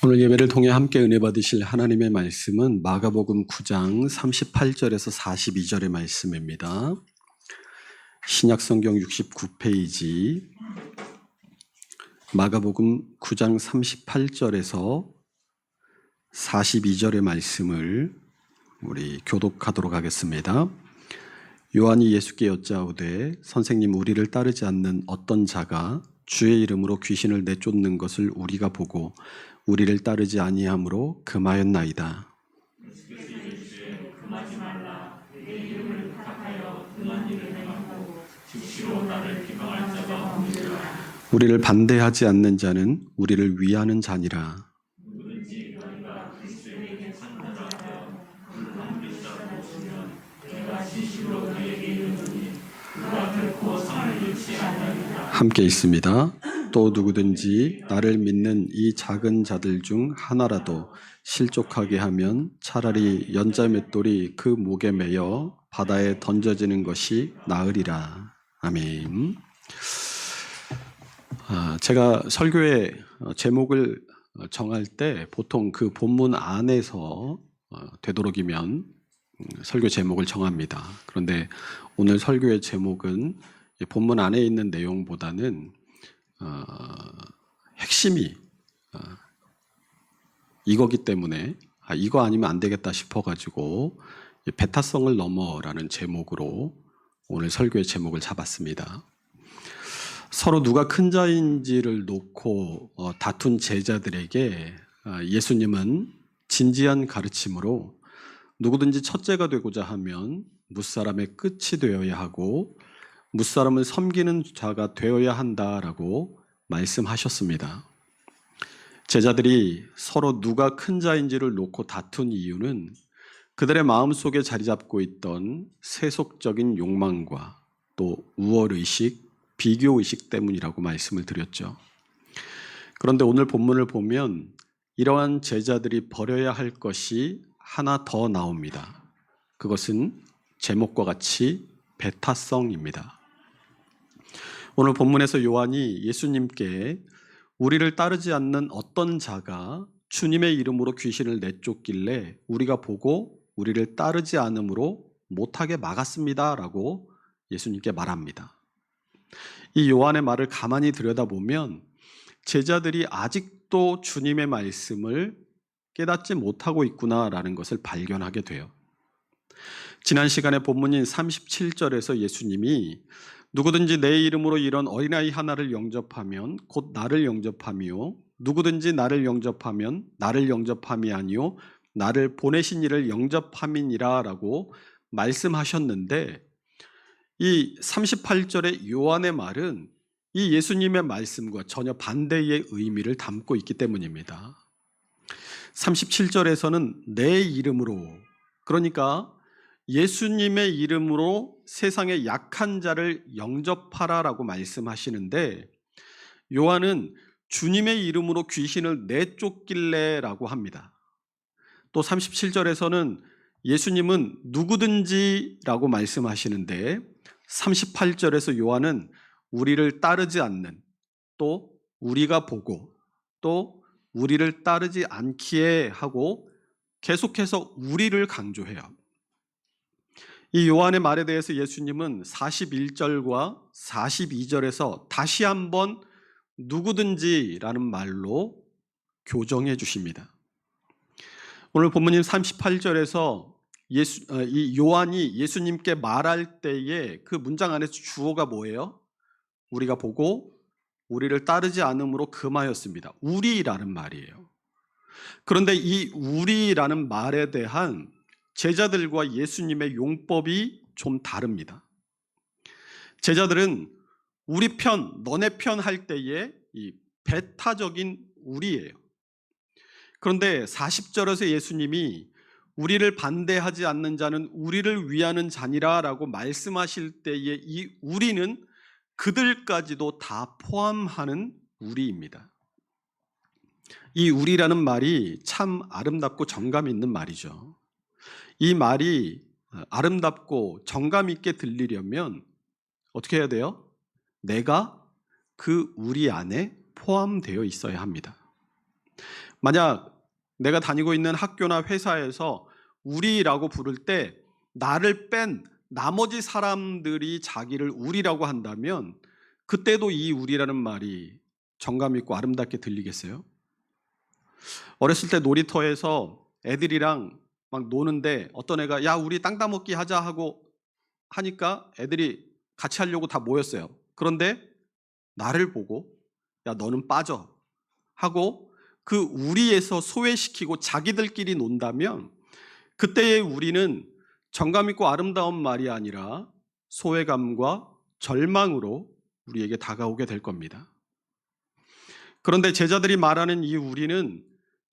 오늘 예배를 통해 함께 은혜 받으실 하나님의 말씀은 마가복음 9장 38절에서 42절의 말씀입니다. 신약성경 69페이지 마가복음 9장 38절에서 42절의 말씀을 우리 교독하도록 하겠습니다. 요한이 예수께 여짜오되 선생님, 우리를 따르지 않는 어떤 자가 주의 이름으로 귀신을 내쫓는 것을 우리가 보고 우리를 따르지 아니하므로 금하였나이다. 우리를 반대하지 않는 자는 우리를 위하는 자니라. 함께 있습니다. 또 누구든지 나를 믿는 이 작은 자들 중 하나라도 실족하게 하면 차라리 연자맷돌이 그 목에 매여 바다에 던져지는 것이 나으리라. 아멘. 제가 설교의 제목을 정할 때 보통 그 본문 안에서 되도록이면 설교 제목을 정합니다. 그런데 오늘 설교의 제목은 본문 안에 있는 내용보다는 핵심이 이거기 때문에 이거 아니면 안 되겠다 싶어가지고 배타성을 넘어라는 제목으로 오늘 설교의 제목을 잡았습니다. 서로 누가 큰 자인지를 놓고 다툰 제자들에게 예수님은 진지한 가르침으로 누구든지 첫째가 되고자 하면 뭇사람의 끝이 되어야 하고 뭇사람을 섬기는 자가 되어야 한다라고 말씀하셨습니다. 제자들이 서로 누가 큰 자인지를 놓고 다툰 이유는 그들의 마음속에 자리 잡고 있던 세속적인 욕망과 또 우월의식, 비교의식 때문이라고 말씀을 드렸죠. 그런데 오늘 본문을 보면 이러한 제자들이 버려야 할 것이 하나 더 나옵니다. 그것은 제목과 같이 배타성입니다. 오늘 본문에서 요한이 예수님께 우리를 따르지 않는 어떤 자가 주님의 이름으로 귀신을 내쫓길래 우리가 보고 우리를 따르지 않음으로 못하게 막았습니다 라고 예수님께 말합니다. 이 요한의 말을 가만히 들여다보면 제자들이 아직도 주님의 말씀을 깨닫지 못하고 있구나라는 것을 발견하게 돼요. 지난 시간에 본문인 37절에서 예수님이 누구든지 내 이름으로 이런 어린아이 하나를 영접하면 곧 나를 영접하며 누구든지 나를 영접하면 나를 영접함이 아니요 나를 보내신 이를 영접함이니라 라고 말씀하셨는데 이 38절의 요한의 말은 이 예수님의 말씀과 전혀 반대의 의미를 담고 있기 때문입니다. 37절에서는 내 이름으로, 그러니까 예수님의 이름으로 세상의 약한 자를 영접하라라고 말씀하시는데 요한은 주님의 이름으로 귀신을 내쫓길래라고 합니다. 또 37절에서는 예수님은 누구든지라고 말씀하시는데 38절에서 요한은 우리를 따르지 않는, 또 우리가 보고, 또 우리를 따르지 않기에 하고 계속해서 우리를 강조해요. 이 요한의 말에 대해서 예수님은 41절과 42절에서 다시 한번 누구든지라는 말로 교정해 주십니다. 오늘 본문인 38절에서 이 요한이 예수님께 말할 때에 그 문장 안에서 주어가 뭐예요? 우리가 보고 우리를 따르지 않음으로 금하였습니다. 우리라는 말이에요. 그런데 이 우리라는 말에 대한 제자들과 예수님의 용법이 좀 다릅니다. 제자들은 우리 편, 너네 편 할 때에 이 배타적인 우리예요. 그런데 40절에서 예수님이 우리를 반대하지 않는 자는 우리를 위하는 자니라 라고 말씀하실 때에 이 우리는 그들까지도 다 포함하는 우리입니다. 이 우리라는 말이 참 아름답고 정감 있는 말이죠. 이 말이 아름답고 정감 있게 들리려면 어떻게 해야 돼요? 내가 그 우리 안에 포함되어 있어야 합니다. 만약 내가 다니고 있는 학교나 회사에서 우리라고 부를 때 나를 뺀 나머지 사람들이 자기를 우리라고 한다면 그때도 이 우리라는 말이 정감 있고 아름답게 들리겠어요? 어렸을 때 놀이터에서 애들이랑 막 노는데 어떤 애가 야 우리 땅 따먹기 하자 하고 하니까 애들이 같이 하려고 다 모였어요. 그런데 나를 보고 야 너는 빠져 하고 그 우리에서 소외시키고 자기들끼리 논다면 그때의 우리는 정감 있고 아름다운 말이 아니라 소외감과 절망으로 우리에게 다가오게 될 겁니다. 그런데 제자들이 말하는 이 우리는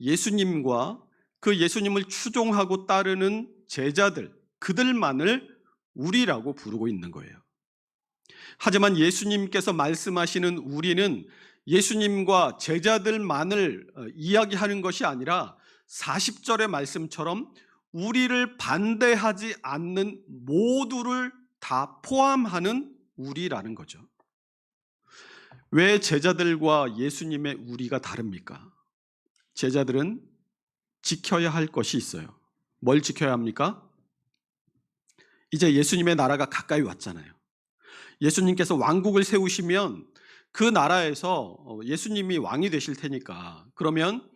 예수님과 그 예수님을 추종하고 따르는 제자들, 그들만을 우리라고 부르고 있는 거예요. 하지만 예수님께서 말씀하시는 우리는 예수님과 제자들만을 이야기하는 것이 아니라 40절의 말씀처럼 우리를 반대하지 않는 모두를 다 포함하는 우리라는 거죠. 왜 제자들과 예수님의 우리가 다릅니까? 제자들은 지켜야 할 것이 있어요. 뭘 지켜야 합니까? 이제 예수님의 나라가 가까이 왔잖아요. 예수님께서 왕국을 세우시면 그 나라에서 예수님이 왕이 되실 테니까 그러면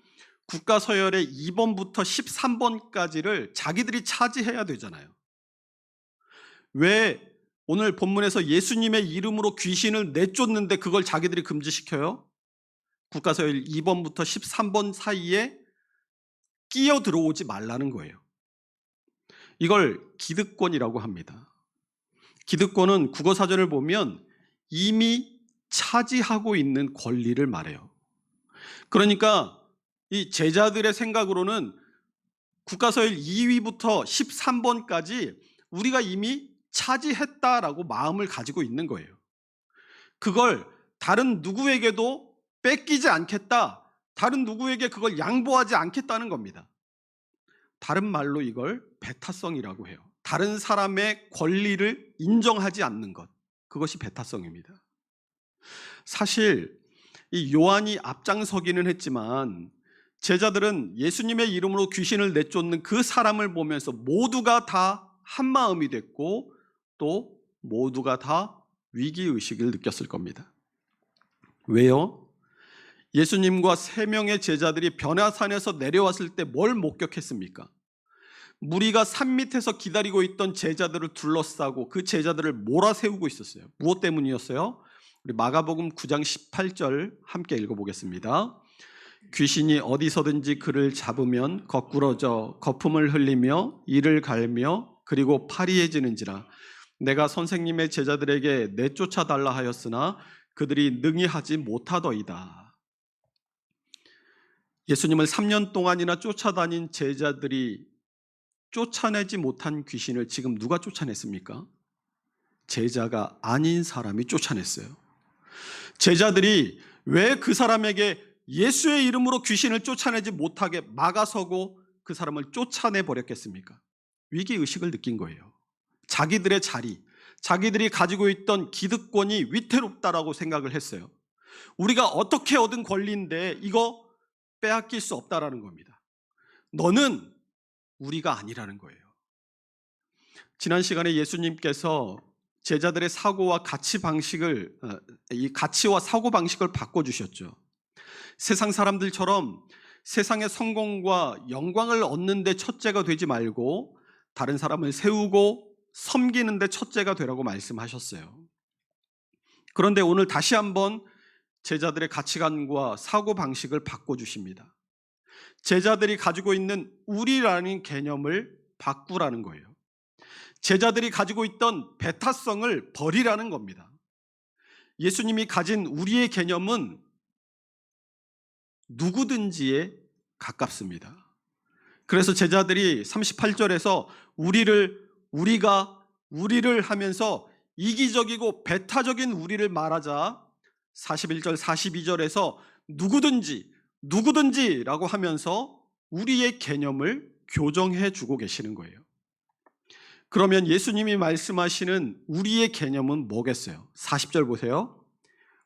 국가 서열의 2번부터 13번까지를 자기들이 차지해야 되잖아요. 왜 오늘 본문에서 예수님의 이름으로 귀신을 내쫓는데 그걸 자기들이 금지시켜요? 국가 서열 2번부터 13번 사이에 끼어 들어오지 말라는 거예요. 이걸 기득권이라고 합니다. 기득권은 국어사전을 보면 이미 차지하고 있는 권리를 말해요. 그러니까 이 제자들의 생각으로는 국가서열 2위부터 13번까지 우리가 이미 차지했다라고 마음을 가지고 있는 거예요. 그걸 다른 누구에게도 뺏기지 않겠다, 다른 누구에게 그걸 양보하지 않겠다는 겁니다. 다른 말로 이걸 배타성이라고 해요. 다른 사람의 권리를 인정하지 않는 것, 그것이 배타성입니다. 사실 이 요한이 앞장서기는 했지만 제자들은 예수님의 이름으로 귀신을 내쫓는 그 사람을 보면서 모두가 다 한마음이 됐고 또 모두가 다 위기의식을 느꼈을 겁니다. 왜요? 예수님과 3명의 제자들이 변화산에서 내려왔을 때 뭘 목격했습니까? 무리가 산 밑에서 기다리고 있던 제자들을 둘러싸고 그 제자들을 몰아세우고 있었어요. 무엇 때문이었어요? 우리 마가복음 9장 18절 함께 읽어보겠습니다. 귀신이 어디서든지 그를 잡으면 거꾸러져 거품을 흘리며 이를 갈며 그리고 파리해지는지라. 내가 선생님의 제자들에게 내쫓아달라 하였으나 그들이 능히 하지 못하더이다. 예수님을 3년 동안이나 쫓아다닌 제자들이 쫓아내지 못한 귀신을 지금 누가 쫓아냈습니까? 제자가 아닌 사람이 쫓아냈어요. 제자들이 왜 그 사람에게 예수의 이름으로 귀신을 쫓아내지 못하게 막아서고 그 사람을 쫓아내 버렸겠습니까? 위기의식을 느낀 거예요. 자기들의 자리, 자기들이 가지고 있던 기득권이 위태롭다라고 생각을 했어요. 우리가 어떻게 얻은 권리인데 이거 빼앗길 수 없다라는 겁니다. 너는 우리가 아니라는 거예요. 지난 시간에 예수님께서 제자들의 사고와 이 가치와 사고 방식을 바꿔주셨죠. 세상 사람들처럼 세상의 성공과 영광을 얻는 데 첫째가 되지 말고 다른 사람을 세우고 섬기는 데 첫째가 되라고 말씀하셨어요. 그런데 오늘 다시 한번 제자들의 가치관과 사고 방식을 바꿔주십니다. 제자들이 가지고 있는 우리라는 개념을 바꾸라는 거예요. 제자들이 가지고 있던 배타성을 버리라는 겁니다. 예수님이 가진 우리의 개념은 누구든지에 가깝습니다. 그래서 제자들이 38절에서 우리를 하면서 이기적이고 배타적인 우리를 말하자 41절 42절에서 누구든지라고 하면서 우리의 개념을 교정해 주고 계시는 거예요. 그러면 예수님이 말씀하시는 우리의 개념은 뭐겠어요? 40절 보세요.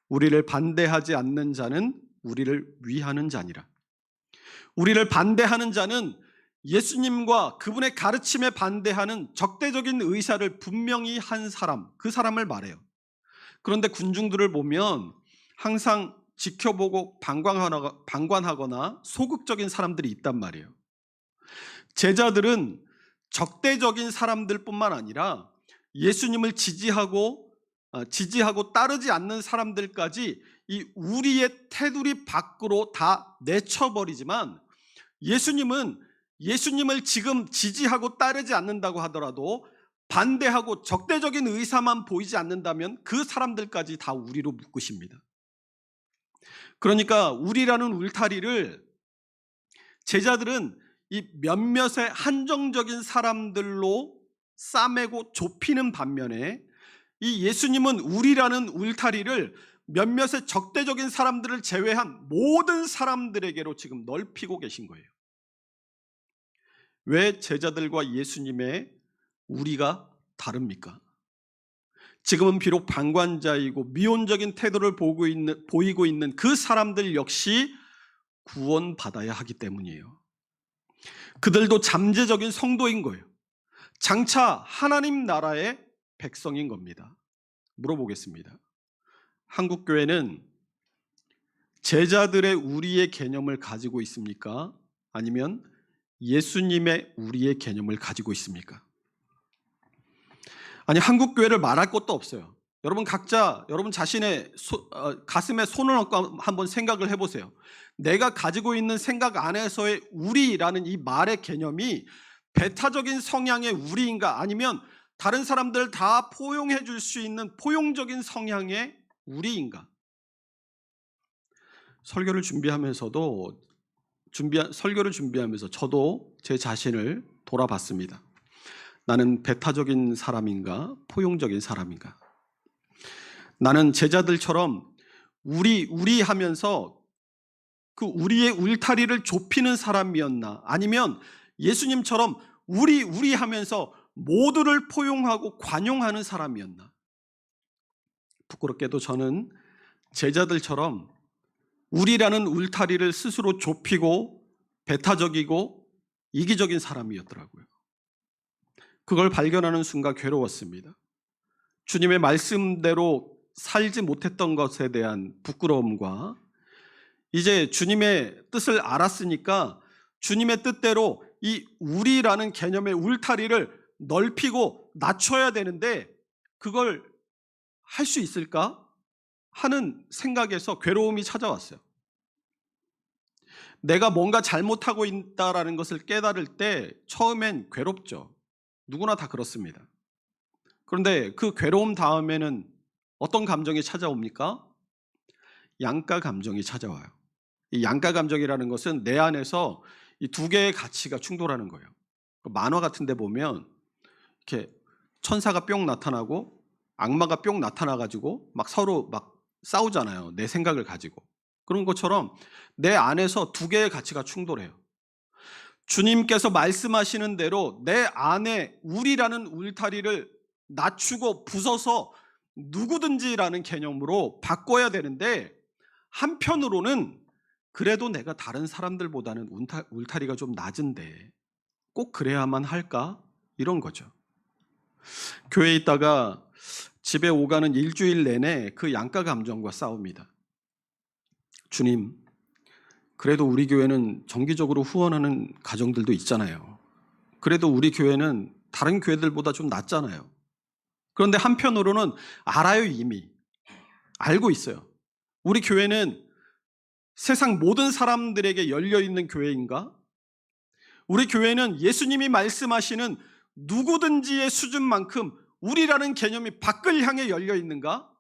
우리를 반대하지 않는 자는 우리를 위하는 자니라. 우리를 반대하는 자는 예수님과 그분의 가르침에 반대하는 적대적인 의사를 분명히 한 사람, 그 사람을 말해요. 그런데 군중들을 보면 항상 지켜보고 방관하거나 소극적인 사람들이 있단 말이에요. 제자들은 적대적인 사람들뿐만 아니라 예수님을 지지하고 따르지 않는 사람들까지 이 우리의 테두리 밖으로 다 내쳐버리지만, 예수님을 지금 지지하고 따르지 않는다고 하더라도 반대하고 적대적인 의사만 보이지 않는다면 그 사람들까지 다 우리로 묶으십니다. 그러니까 우리라는 울타리를 제자들은 이 몇몇의 한정적인 사람들로 싸매고 좁히는 반면에, 이 예수님은 우리라는 울타리를 몇몇의 적대적인 사람들을 제외한 모든 사람들에게로 지금 넓히고 계신 거예요. 왜 제자들과 예수님의 우리가 다릅니까? 지금은 비록 방관자이고 미온적인 태도를 보이고 있는 그 사람들 역시 구원받아야 하기 때문이에요. 그들도 잠재적인 성도인 거예요. 장차 하나님 나라의 백성인 겁니다. 물어보겠습니다. 한국교회는 제자들의 우리의 개념을 가지고 있습니까? 아니면 예수님의 우리의 개념을 가지고 있습니까? 아니, 한국교회를 말할 것도 없어요. 여러분 각자 여러분 자신의 가슴에 손을 얹고 한번 생각을 해보세요. 내가 가지고 있는 생각 안에서의 우리라는 이 말의 개념이 배타적인 성향의 우리인가, 아니면 다른 사람들 다 포용해 줄 수 있는 포용적인 성향의 우리인가? 설교를 준비하면서 저도 제 자신을 돌아봤습니다. 나는 배타적인 사람인가, 포용적인 사람인가? 나는 제자들처럼 우리 하면서 그 우리의 울타리를 좁히는 사람이었나, 아니면 예수님처럼 우리 하면서 모두를 포용하고 관용하는 사람이었나? 부끄럽게도 저는 제자들처럼 우리라는 울타리를 스스로 좁히고 배타적이고 이기적인 사람이었더라고요. 그걸 발견하는 순간 괴로웠습니다. 주님의 말씀대로 살지 못했던 것에 대한 부끄러움과, 이제 주님의 뜻을 알았으니까 주님의 뜻대로 이 우리라는 개념의 울타리를 넓히고 낮춰야 되는데 그걸 할 수 있을까 하는 생각에서 괴로움이 찾아왔어요. 내가 뭔가 잘못하고 있다라는 것을 깨달을 때 처음엔 괴롭죠. 누구나 다 그렇습니다. 그런데 그 괴로움 다음에는 어떤 감정이 찾아옵니까? 양가 감정이 찾아와요. 이 양가 감정이라는 것은 내 안에서 이 두 개의 가치가 충돌하는 거예요. 만화 같은 데 보면 이렇게 천사가 뿅 나타나고 악마가 뿅 나타나가지고 막 서로 막 싸우잖아요. 내 생각을 가지고. 그런 것처럼 내 안에서 두 개의 가치가 충돌해요. 주님께서 말씀하시는 대로 내 안에 우리라는 울타리를 낮추고 부숴서 누구든지라는 개념으로 바꿔야 되는데, 한편으로는 그래도 내가 다른 사람들보다는 울타리가 좀 낮은데 꼭 그래야만 할까? 이런 거죠. 교회에 있다가 집에 오가는 일주일 내내 그 양가 감정과 싸웁니다. 주님, 그래도 우리 교회는 정기적으로 후원하는 가정들도 있잖아요. 그래도 우리 교회는 다른 교회들보다 좀 낫잖아요. 그런데 한편으로는 알아요. 이미 알고 있어요. 우리 교회는 세상 모든 사람들에게 열려있는 교회인가? 우리 교회는 예수님이 말씀하시는 누구든지의 수준만큼 우리라는 개념이 밖을 향해 열려있는가?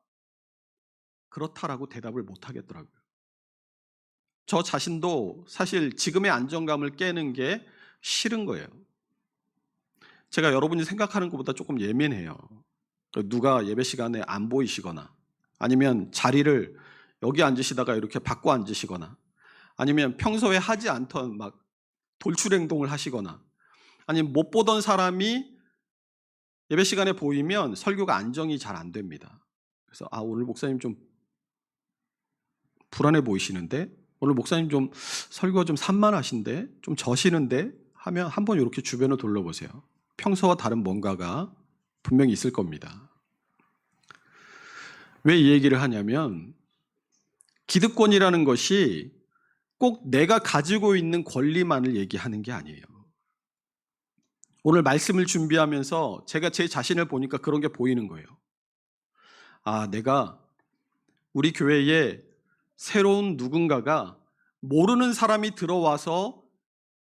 그렇다라고 대답을 못하겠더라고요. 저 자신도 사실 지금의 안정감을 깨는 게 싫은 거예요. 제가 여러분이 생각하는 것보다 조금 예민해요. 누가 예배 시간에 안 보이시거나, 아니면 자리를 여기 앉으시다가 이렇게 바꿔 앉으시거나, 아니면 평소에 하지 않던 막 돌출 행동을 하시거나, 아니면 못 보던 사람이 예배 시간에 보이면 설교가 안정이 잘 안 됩니다. 그래서 오늘 목사님 좀 불안해 보이시는데 오늘 목사님 좀 설교가 좀 산만하신데, 좀 저시는데 하면 한번 이렇게 주변을 둘러보세요. 평소와 다른 뭔가가 분명히 있을 겁니다. 왜 이 얘기를 하냐면, 기득권이라는 것이 꼭 내가 가지고 있는 권리만을 얘기하는 게 아니에요. 오늘 말씀을 준비하면서 제가 제 자신을 보니까 그런 게 보이는 거예요. 아, 내가 우리 교회에 새로운 누군가가 모르는 사람이 들어와서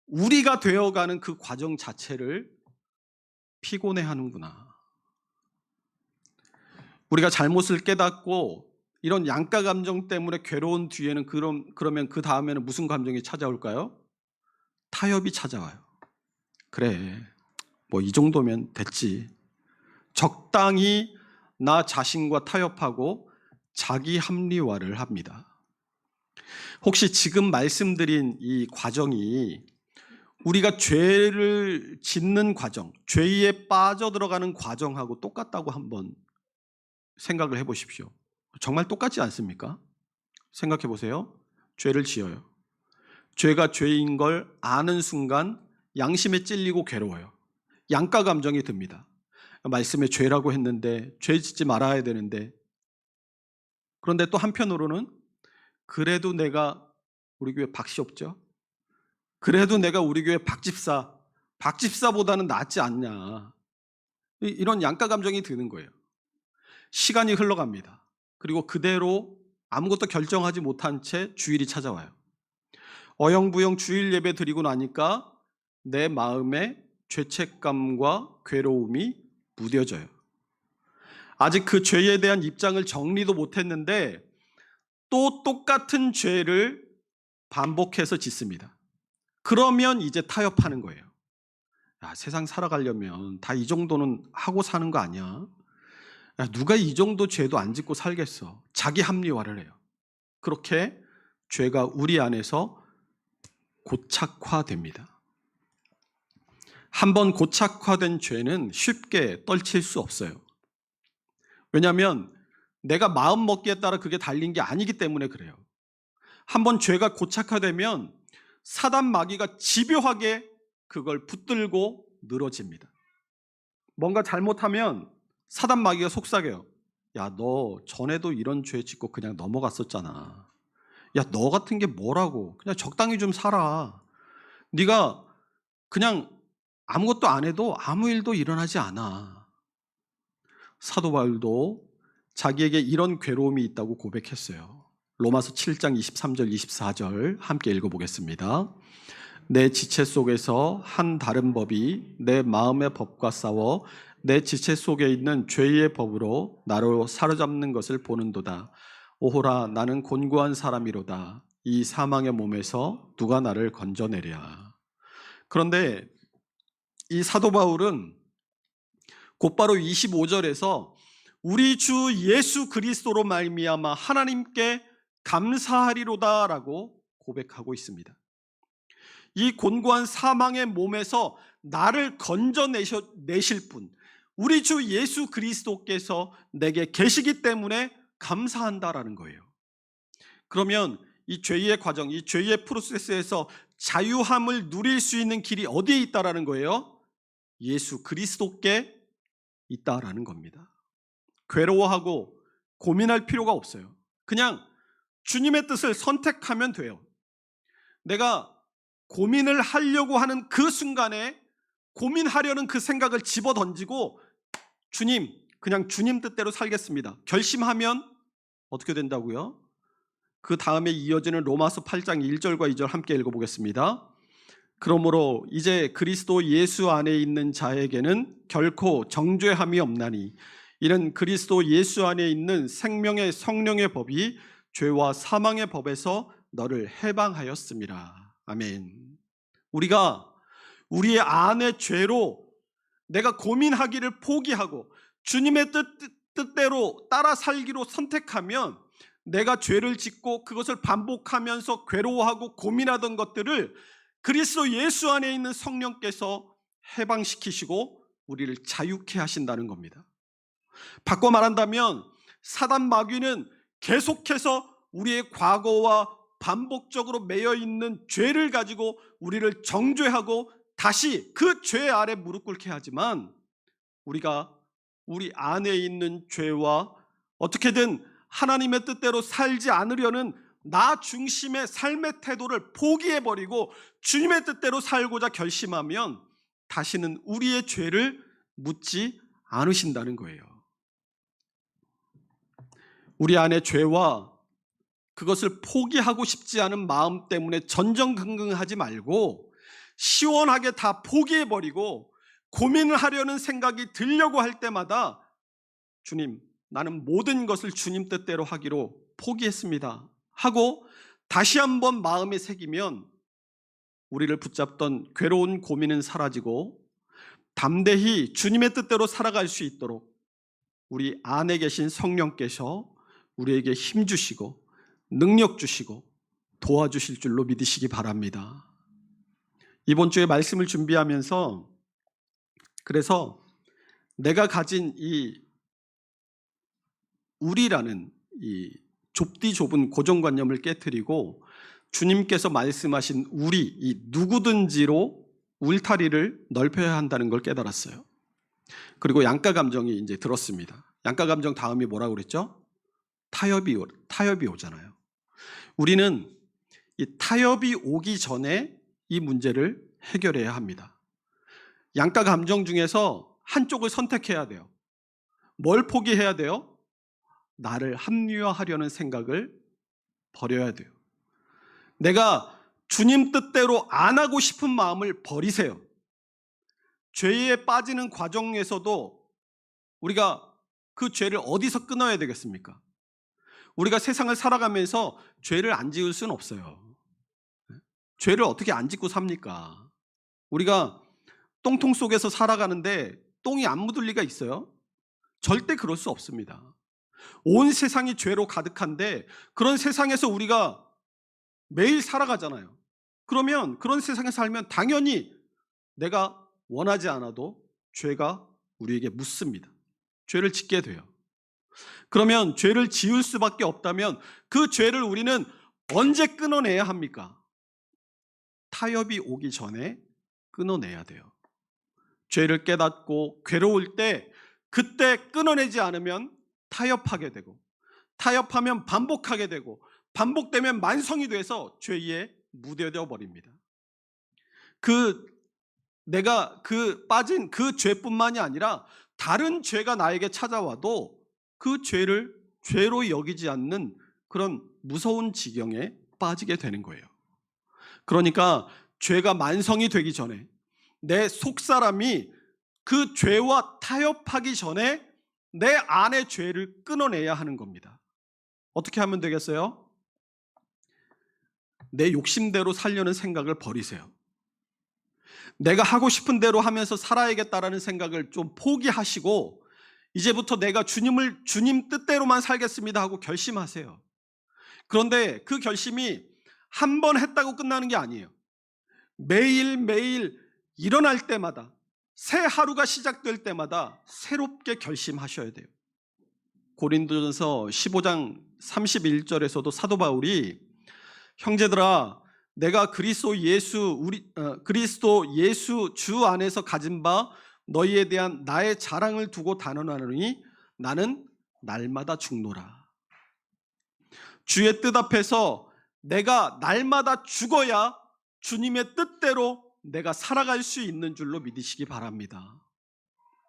우리가 되어가는 그 과정 자체를 피곤해 하는구나. 우리가 잘못을 깨닫고 이런 양가 감정 때문에 괴로운 뒤에는 그러면 그 다음에는 무슨 감정이 찾아올까요? 타협이 찾아와요. 그래, 뭐 이 정도면 됐지. 적당히 나 자신과 타협하고 자기 합리화를 합니다. 혹시 지금 말씀드린 이 과정이 우리가 죄를 짓는 과정, 죄에 빠져들어가는 과정하고 똑같다고 한번 생각을 해보십시오. 정말 똑같지 않습니까? 생각해 보세요. 죄를 지어요. 죄가 죄인 걸 아는 순간 양심에 찔리고 괴로워요. 양가 감정이 듭니다. 말씀에 죄라고 했는데, 죄 짓지 말아야 되는데, 그런데 또 한편으로는 그래도 내가 우리 교회 박씨 없죠? 그래도 내가 우리 교회 박집사보다는 낫지 않냐. 이런 양가 감정이 드는 거예요. 시간이 흘러갑니다. 그리고 그대로 아무것도 결정하지 못한 채 주일이 찾아와요. 어영부영 주일 예배 드리고 나니까 내 마음에 죄책감과 괴로움이 무뎌져요. 아직 그 죄에 대한 입장을 정리도 못했는데 또 똑같은 죄를 반복해서 짓습니다. 그러면 이제 타협하는 거예요. 야, 세상 살아가려면 다 이 정도는 하고 사는 거 아니야? 야, 누가 이 정도 죄도 안 짓고 살겠어? 자기 합리화를 해요. 그렇게 죄가 우리 안에서 고착화됩니다. 한번 고착화된 죄는 쉽게 떨칠 수 없어요. 왜냐하면 내가 마음 먹기에 따라 그게 달린 게 아니기 때문에 그래요. 한번 죄가 고착화되면 사단 마귀가 집요하게 그걸 붙들고 늘어집니다. 뭔가 잘못하면 사단 마귀가 속삭여요. 야, 너 전에도 이런 죄 짓고 그냥 넘어갔었잖아. 야, 너 같은 게 뭐라고. 그냥 적당히 좀 살아. 네가 그냥 아무것도 안 해도 아무 일도 일어나지 않아. 사도 바울도 자기에게 이런 괴로움이 있다고 고백했어요. 로마서 7장 23절 24절 함께 읽어보겠습니다. 내 지체 속에서 한 다른 법이 내 마음의 법과 싸워 내 지체 속에 있는 죄의 법으로 나로 사로잡는 것을 보는도다. 오호라, 나는 곤고한 사람이로다. 이 사망의 몸에서 누가 나를 건져내랴. 그런데 이 사도 바울은 곧바로 25절에서 우리 주 예수 그리스도로 말미암아 하나님께 감사하리로다라고 고백하고 있습니다. 이 곤고한 사망의 몸에서 나를 건져내실 분, 우리 주 예수 그리스도께서 내게 계시기 때문에 감사한다라는 거예요. 그러면 이 죄의 과정, 이 죄의 프로세스에서 자유함을 누릴 수 있는 길이 어디에 있다라는 거예요? 예수 그리스도께 있다라는 겁니다. 괴로워하고 고민할 필요가 없어요. 그냥 주님의 뜻을 선택하면 돼요. 내가 고민을 하려고 하는 그 순간에 고민하려는 그 생각을 집어던지고 주님, 그냥 주님 뜻대로 살겠습니다. 결심하면 어떻게 된다고요? 그 다음에 이어지는 로마서 8장 1절과 2절 함께 읽어보겠습니다. 그러므로 이제 그리스도 예수 안에 있는 자에게는 결코 정죄함이 없나니 이는 그리스도 예수 안에 있는 생명의 성령의 법이 죄와 사망의 법에서 너를 해방하였습니다. 아멘. 우리가 우리의 안의 죄로 내가 고민하기를 포기하고 주님의 뜻대로 따라 살기로 선택하면 내가 죄를 짓고 그것을 반복하면서 괴로워하고 고민하던 것들을 그리스도 예수 안에 있는 성령께서 해방시키시고 우리를 자유케 하신다는 겁니다. 바꿔 말한다면 사단 마귀는 계속해서 우리의 과거와 반복적으로 매여 있는 죄를 가지고 우리를 정죄하고 다시 그 죄 아래 무릎 꿇게 하지만, 우리가 우리 안에 있는 죄와 어떻게든 하나님의 뜻대로 살지 않으려는 나 중심의 삶의 태도를 포기해버리고 주님의 뜻대로 살고자 결심하면 다시는 우리의 죄를 묻지 않으신다는 거예요. 우리 안에 죄와 그것을 포기하고 싶지 않은 마음 때문에 전전긍긍하지 말고 시원하게 다 포기해버리고 고민을 하려는 생각이 들려고 할 때마다 주님, 나는 모든 것을 주님 뜻대로 하기로 포기했습니다 하고 다시 한번 마음에 새기면 우리를 붙잡던 괴로운 고민은 사라지고 담대히 주님의 뜻대로 살아갈 수 있도록 우리 안에 계신 성령께서 우리에게 힘 주시고 능력 주시고 도와주실 줄로 믿으시기 바랍니다. 이번 주에 말씀을 준비하면서 그래서 내가 가진 이 우리라는 이 좁디 좁은 고정관념을 깨트리고 주님께서 말씀하신 우리, 이 누구든지로 울타리를 넓혀야 한다는 걸 깨달았어요. 그리고 양가 감정이 이제 들었습니다. 양가 감정 다음이 뭐라고 그랬죠? 타협이 오잖아요. 우리는 이 타협이 오기 전에 이 문제를 해결해야 합니다. 양가 감정 중에서 한쪽을 선택해야 돼요. 뭘 포기해야 돼요? 나를 합리화하려는 생각을 버려야 돼요. 내가 주님 뜻대로 안 하고 싶은 마음을 버리세요. 죄에 빠지는 과정에서도 우리가 그 죄를 어디서 끊어야 되겠습니까? 우리가 세상을 살아가면서 죄를 안 지을 수는 없어요. 죄를 어떻게 안 짓고 삽니까? 우리가 똥통 속에서 살아가는데 똥이 안 묻을 리가 있어요? 절대 그럴 수 없습니다. 온 세상이 죄로 가득한데 그런 세상에서 우리가 매일 살아가잖아요. 그러면 그런 세상에 살면 당연히 내가 원하지 않아도 죄가 우리에게 묻습니다. 죄를 짓게 돼요. 그러면 죄를 지을 수밖에 없다면 그 죄를 우리는 언제 끊어내야 합니까? 타협이 오기 전에 끊어내야 돼요. 죄를 깨닫고 괴로울 때 그때 끊어내지 않으면 타협하게 되고, 타협하면 반복하게 되고, 반복되면 만성이 돼서 죄에 무뎌져 버립니다. 내가 빠진 그 죄뿐만이 아니라 다른 죄가 나에게 찾아와도 그 죄를 죄로 여기지 않는 그런 무서운 지경에 빠지게 되는 거예요. 그러니까 죄가 만성이 되기 전에 내 속사람이 그 죄와 타협하기 전에 내 안의 죄를 끊어내야 하는 겁니다. 어떻게 하면 되겠어요? 내 욕심대로 살려는 생각을 버리세요. 내가 하고 싶은 대로 하면서 살아야겠다라는 생각을 좀 포기하시고 이제부터 내가 주님 뜻대로만 살겠습니다 하고 결심하세요. 그런데 그 결심이 한 번 했다고 끝나는 게 아니에요. 매일매일 일어날 때마다, 새 하루가 시작될 때마다 새롭게 결심하셔야 돼요. 고린도전서 15장 31절에서도 사도 바울이 형제들아 내가 그리스도 예수 주 안에서 가진 바 너희에 대한 나의 자랑을 두고 단언하노니 나는 날마다 죽노라. 주의 뜻 앞에서 내가 날마다 죽어야 주님의 뜻대로 내가 살아갈 수 있는 줄로 믿으시기 바랍니다.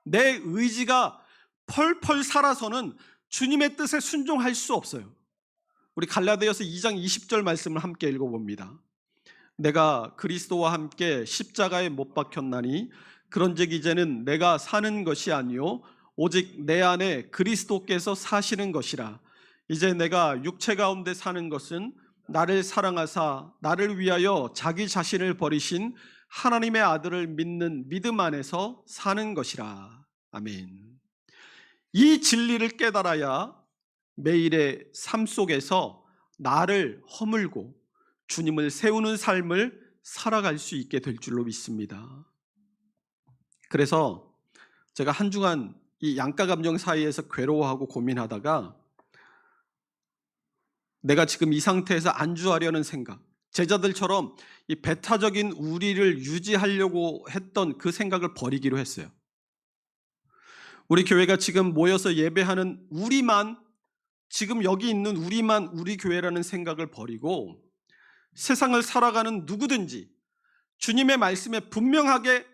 내 의지가 펄펄 살아서는 주님의 뜻에 순종할 수 없어요. 우리 갈라디아서 2장 20절 말씀을 함께 읽어봅니다. 내가 그리스도와 함께 십자가에 못 박혔나니 그런즉 이제는 내가 사는 것이 아니요 오직 내 안에 그리스도께서 사시는 것이라. 이제 내가 육체 가운데 사는 것은 나를 사랑하사 나를 위하여 자기 자신을 버리신 하나님의 아들을 믿는 믿음 안에서 사는 것이라. 아멘. 이 진리를 깨달아야 매일의 삶 속에서 나를 허물고 주님을 세우는 삶을 살아갈 수 있게 될 줄로 믿습니다. 그래서 제가 한 주간 이 양가 감정 사이에서 괴로워하고 고민하다가 내가 지금 이 상태에서 안주하려는 생각, 제자들처럼 이 배타적인 우리를 유지하려고 했던 그 생각을 버리기로 했어요. 우리 교회가 지금 모여서 예배하는 우리만, 지금 여기 있는 우리만 우리 교회라는 생각을 버리고 세상을 살아가는 누구든지 주님의 말씀에 분명하게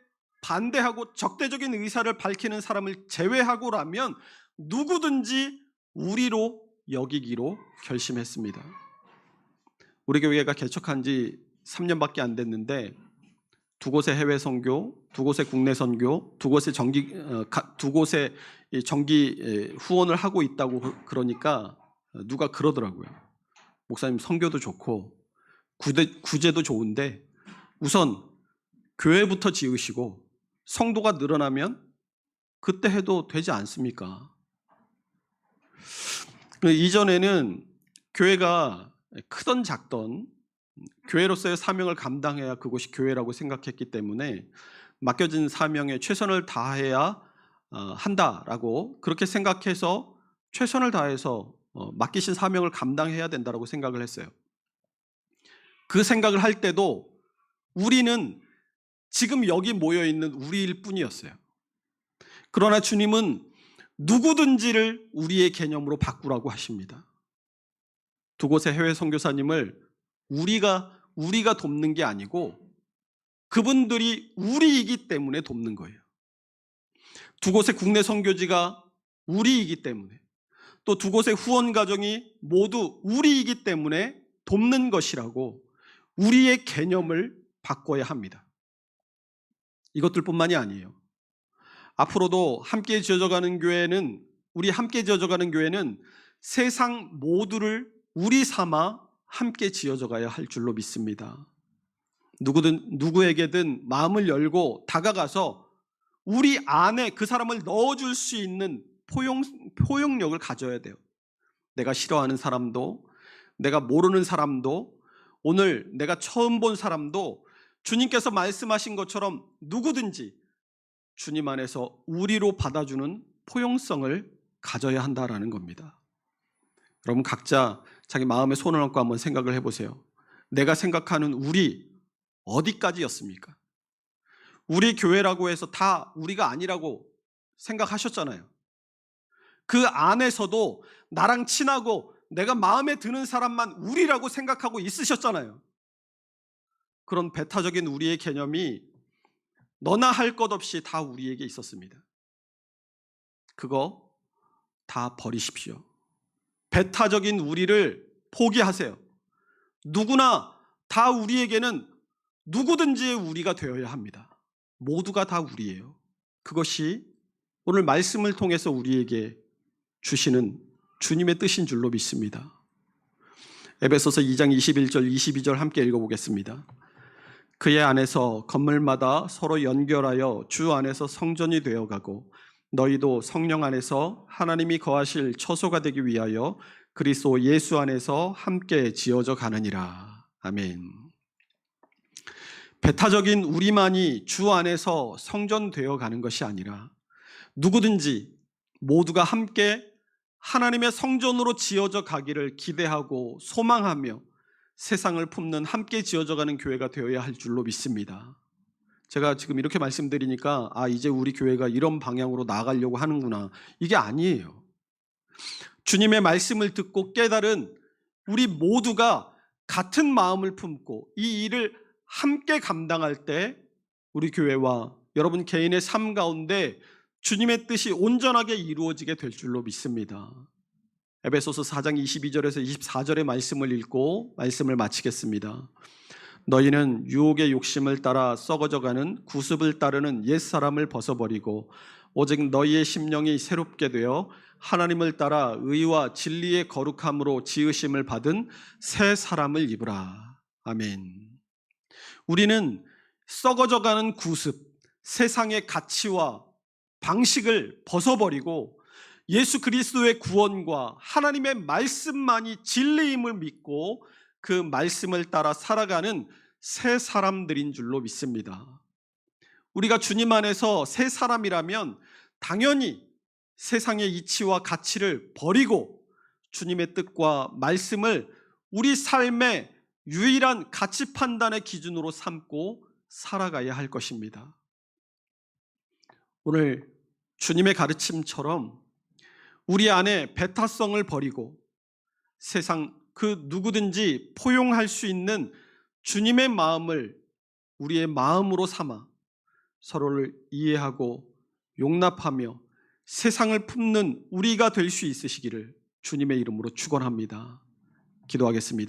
반대하고 적대적인 의사를 밝히는 사람을 제외하고라면 누구든지 우리로 여기기로 결심했습니다. 우리 교회가 개척한 지 3년밖에 안 됐는데 두 곳의 해외 선교, 두 곳의 국내 선교, 두 곳의 정기 후원을 하고 있다고 그러니까 누가 그러더라고요. 목사님 선교도 좋고 구제도 좋은데 우선 교회부터 지으시고 성도가 늘어나면 그때 해도 되지 않습니까? 이전에는 교회가 크던 작던 교회로서의 사명을 감당해야 그곳이 교회라고 생각했기 때문에 맡겨진 사명에 최선을 다해야 한다라고 그렇게 생각해서 최선을 다해서 맡기신 사명을 감당해야 된다라고 생각을 했어요. 그 생각을 할 때도 우리는 지금 여기 모여있는 우리일 뿐이었어요. 그러나 주님은 누구든지를 우리의 개념으로 바꾸라고 하십니다. 두 곳의 해외 선교사님을 우리가 돕는 게 아니고 그분들이 우리이기 때문에 돕는 거예요. 두 곳의 국내 선교지가 우리이기 때문에, 또 두 곳의 후원 가정이 모두 우리이기 때문에 돕는 것이라고 우리의 개념을 바꿔야 합니다. 이것들뿐만이 아니에요. 앞으로도 함께 지어져가는 교회는, 우리 함께 지어져가는 교회는 세상 모두를 우리 삼아 함께 지어져가야 할 줄로 믿습니다. 누구에게든 마음을 열고 다가가서 우리 안에 그 사람을 넣어줄 수 있는 포용력을 가져야 돼요. 내가 싫어하는 사람도, 내가 모르는 사람도, 오늘 내가 처음 본 사람도 주님께서 말씀하신 것처럼 누구든지 주님 안에서 우리로 받아주는 포용성을 가져야 한다라는 겁니다. 여러분 각자 자기 마음에 손을 얹고 한번 생각을 해보세요. 내가 생각하는 우리 어디까지였습니까? 우리 교회라고 해서 다 우리가 아니라고 생각하셨잖아요. 그 안에서도 나랑 친하고 내가 마음에 드는 사람만 우리라고 생각하고 있으셨잖아요. 그런 배타적인 우리의 개념이 너나 할 것 없이 다 우리에게 있었습니다. 그거 다 버리십시오. 배타적인 우리를 포기하세요. 누구나 다 우리에게는 누구든지 우리가 되어야 합니다. 모두가 다 우리예요. 그것이 오늘 말씀을 통해서 우리에게 주시는 주님의 뜻인 줄로 믿습니다. 에베소서 2장 21절 22절 함께 읽어보겠습니다. 그의 안에서 건물마다 서로 연결하여 주 안에서 성전이 되어가고 너희도 성령 안에서 하나님이 거하실 처소가 되기 위하여 그리스도 예수 안에서 함께 지어져 가느니라. 아멘. 배타적인 우리만이 주 안에서 성전되어 가는 것이 아니라 누구든지 모두가 함께 하나님의 성전으로 지어져 가기를 기대하고 소망하며 세상을 품는 함께 지어져 가는 교회가 되어야 할 줄로 믿습니다. 제가 지금 이렇게 말씀드리니까 이제 우리 교회가 이런 방향으로 나아가려고 하는구나. 이게 아니에요. 주님의 말씀을 듣고 깨달은 우리 모두가 같은 마음을 품고 이 일을 함께 감당할 때 우리 교회와 여러분 개인의 삶 가운데 주님의 뜻이 온전하게 이루어지게 될 줄로 믿습니다. 에베소서 4장 22절에서 24절의 말씀을 읽고 말씀을 마치겠습니다. 너희는 유혹의 욕심을 따라 썩어져가는 구습을 따르는 옛사람을 벗어버리고 오직 너희의 심령이 새롭게 되어 하나님을 따라 의와 진리의 거룩함으로 지으심을 받은 새 사람을 입으라. 아멘. 우리는 썩어져가는 구습, 세상의 가치와 방식을 벗어버리고 예수 그리스도의 구원과 하나님의 말씀만이 진리임을 믿고 그 말씀을 따라 살아가는 새 사람들인 줄로 믿습니다. 우리가 주님 안에서 새 사람이라면 당연히 세상의 이치와 가치를 버리고 주님의 뜻과 말씀을 우리 삶의 유일한 가치 판단의 기준으로 삼고 살아가야 할 것입니다. 오늘 주님의 가르침처럼 우리 안에 배타성을 버리고 세상 그 누구든지 포용할 수 있는 주님의 마음을 우리의 마음으로 삼아 서로를 이해하고 용납하며 세상을 품는 우리가 될 수 있으시기를 주님의 이름으로 축원합니다. 기도하겠습니다.